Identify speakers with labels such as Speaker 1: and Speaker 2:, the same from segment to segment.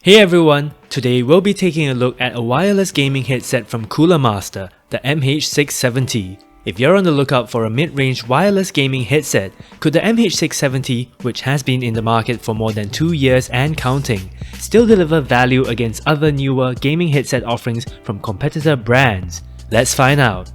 Speaker 1: Hey everyone, today we'll be taking a look at a wireless gaming headset from Cooler Master, the MH670. If you're on the lookout for a mid-range wireless gaming headset, could the MH670, which has been in the market for more than 2 years and counting, still deliver value against other newer gaming headset offerings from competitor brands? Let's find out.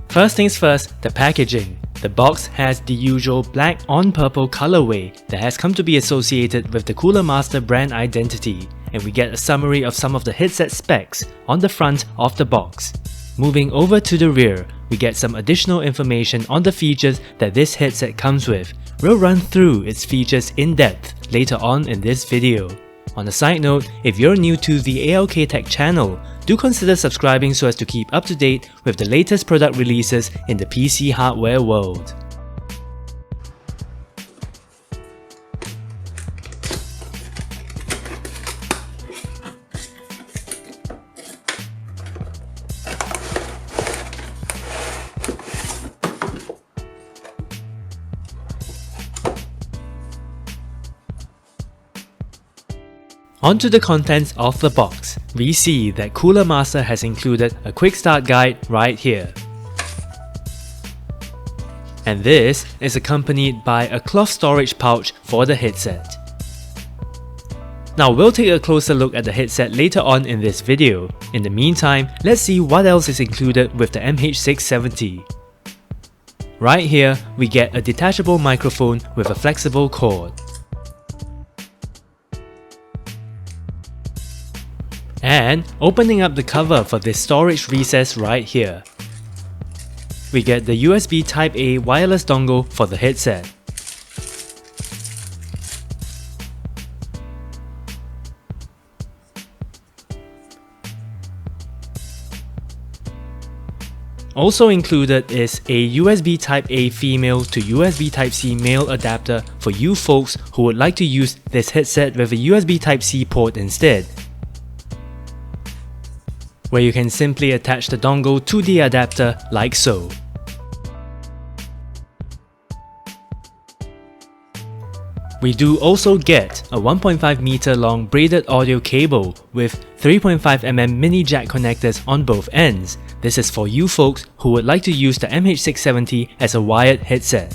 Speaker 1: First things first, the packaging. The box has the usual black on purple colorway that has come to be associated with the Cooler Master brand identity, and we get a summary of some of the headset specs on the front of the box. Moving over to the rear, we get some additional information on the features that this headset comes with. We'll run through its features in depth later on in this video. On a side note, if you're new to the ALK Tech channel, do consider subscribing so as to keep up to date with the latest product releases in the PC hardware world. Onto the contents of the box, we see that Cooler Master has included a quick start guide right here. And this is accompanied by a cloth storage pouch for the headset. Now we'll take a closer look at the headset later on in this video. In the meantime, let's see what else is included with the MH670. Right here, we get a detachable microphone with a flexible cord. And opening up the cover for this storage recess right here, we get the USB Type-A wireless dongle for the headset. Also included is a USB Type-A female to USB Type-C male adapter for you folks who would like to use this headset with a USB Type-C port instead, where you can simply attach the dongle to the adapter like so. We do also get a 1.5 meter long braided audio cable with 3.5mm mini jack connectors on both ends. This is for you folks who would like to use the MH670 as a wired headset.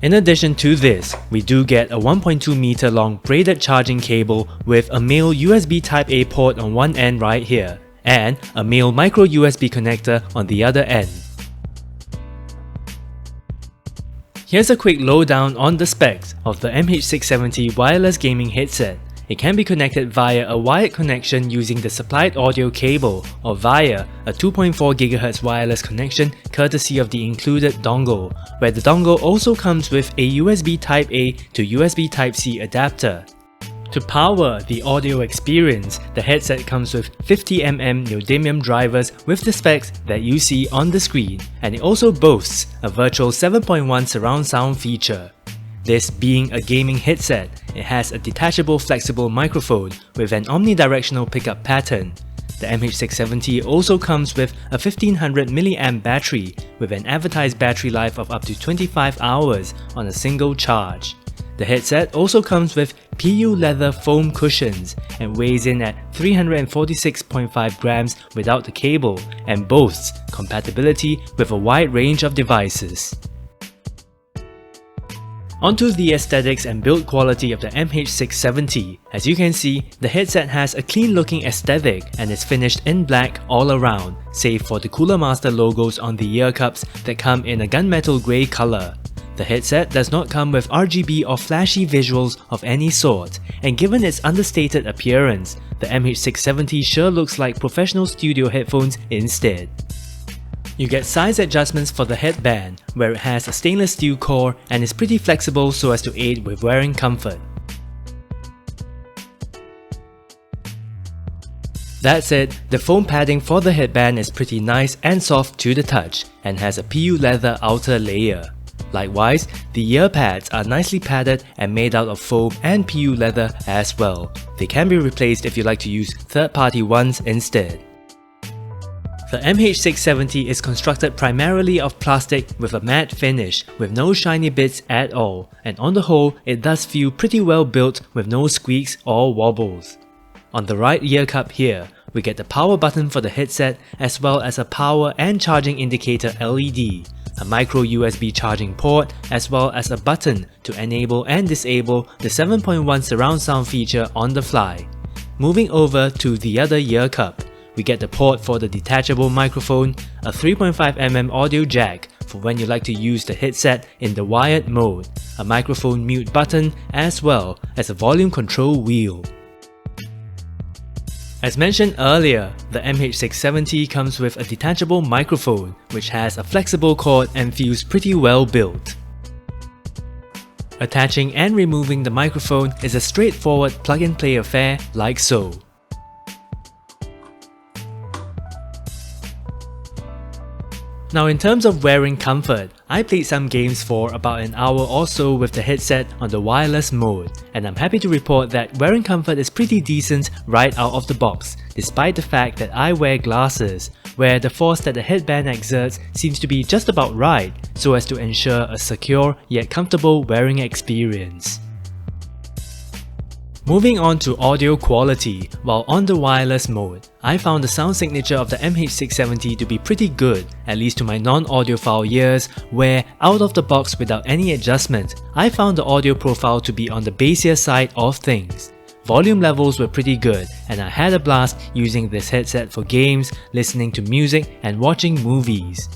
Speaker 1: In addition to this, we do get a 1.2 meter long braided charging cable with a male USB Type-A port on one end right here, and a male micro USB connector on the other end. Here's a quick lowdown on the specs of the MH670 wireless gaming headset. It can be connected via a wired connection using the supplied audio cable or via a 2.4 GHz wireless connection courtesy of the included dongle, where the dongle also comes with a USB Type-A to USB Type-C adapter. To power the audio experience, the headset comes with 50mm neodymium drivers with the specs that you see on the screen, and it also boasts a virtual 7.1 surround sound feature. This being a gaming headset, it has a detachable flexible microphone with an omnidirectional pickup pattern. The MH670 also comes with a 1500 mAh battery with an advertised battery life of up to 25 hours on a single charge. The headset also comes with PU leather foam cushions and weighs in at 346.5 grams without the cable, and boasts compatibility with a wide range of devices. Onto the aesthetics and build quality of the MH670. As you can see, the headset has a clean looking aesthetic and is finished in black all around, save for the Cooler Master logos on the ear cups that come in a gunmetal grey colour. The headset does not come with RGB or flashy visuals of any sort, and given its understated appearance, the MH670 sure looks like professional studio headphones instead. You get size adjustments for the headband, where it has a stainless steel core and is pretty flexible so as to aid with wearing comfort. That said, the foam padding for the headband is pretty nice and soft to the touch, and has a PU leather outer layer. Likewise, the ear pads are nicely padded and made out of foam and PU leather as well. They can be replaced if you like to use third-party ones instead. The MH670 is constructed primarily of plastic with a matte finish with no shiny bits at all, and on the whole it does feel pretty well built with no squeaks or wobbles. On the right ear cup here, we get the power button for the headset as well as a power and charging indicator LED, a micro USB charging port as well as a button to enable and disable the 7.1 surround sound feature on the fly. Moving over to the other ear cup, we get the port for the detachable microphone, a 3.5mm audio jack for when you like to use the headset in the wired mode, a microphone mute button as well as a volume control wheel. As mentioned earlier, the MH670 comes with a detachable microphone which has a flexible cord and feels pretty well built. Attaching and removing the microphone is a straightforward plug-and-play affair like so. Now in terms of wearing comfort, I played some games for about an hour or so with the headset on the wireless mode, and I'm happy to report that wearing comfort is pretty decent right out of the box, despite the fact that I wear glasses, where the force that the headband exerts seems to be just about right so as to ensure a secure yet comfortable wearing experience. Moving on to audio quality, while on the wireless mode, I found the sound signature of the MH670 to be pretty good, at least to my non-audiophile ears, where out of the box without any adjustment, I found the audio profile to be on the bassier side of things. Volume levels were pretty good, and I had a blast using this headset for games, listening to music, and watching movies.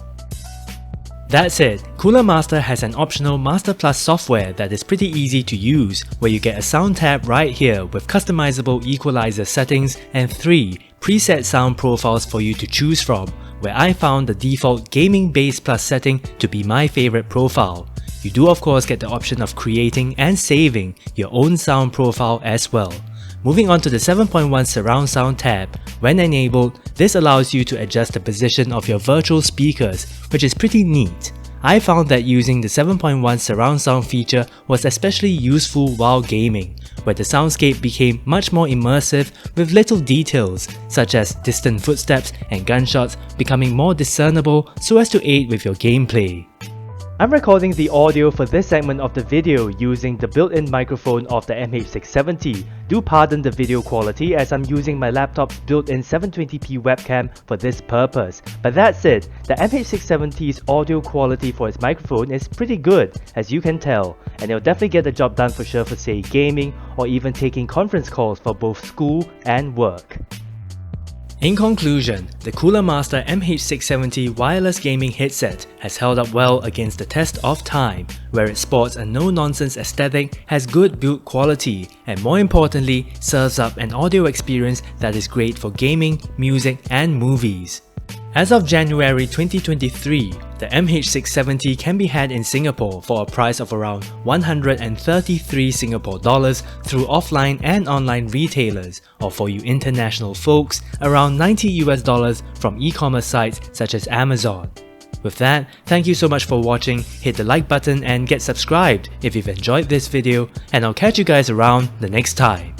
Speaker 1: That said, Cooler Master has an optional Master Plus software that is pretty easy to use, where you get a sound tab right here with customizable equalizer settings and 3 preset sound profiles for you to choose from, where I found the default Gaming Bass Plus setting to be my favorite profile. You do of course get the option of creating and saving your own sound profile as well. Moving on to the 7.1 surround sound tab, when enabled, this allows you to adjust the position of your virtual speakers, which is pretty neat. I found that using the 7.1 surround sound feature was especially useful while gaming, where the soundscape became much more immersive with little details, such as distant footsteps and gunshots becoming more discernible so as to aid with your gameplay. I'm recording the audio for this segment of the video using the built-in microphone of the MH670. Do pardon the video quality as I'm using my laptop's built-in 720p webcam for this purpose. But that said, the MH670's audio quality for its microphone is pretty good, as you can tell, and it'll definitely get the job done for sure for say gaming or even taking conference calls for both school and work. In conclusion, the Cooler Master MH670 wireless gaming headset has held up well against the test of time, where it sports a no-nonsense aesthetic, has good build quality, and more importantly, serves up an audio experience that is great for gaming, music, and movies. As of January 2023, the MH670 can be had in Singapore for a price of around 133 Singapore dollars through offline and online retailers, or for you international folks, around 90 US dollars from e-commerce sites such as Amazon. With that, thank you so much for watching, hit the like button and get subscribed if you've enjoyed this video, and I'll catch you guys around the next time.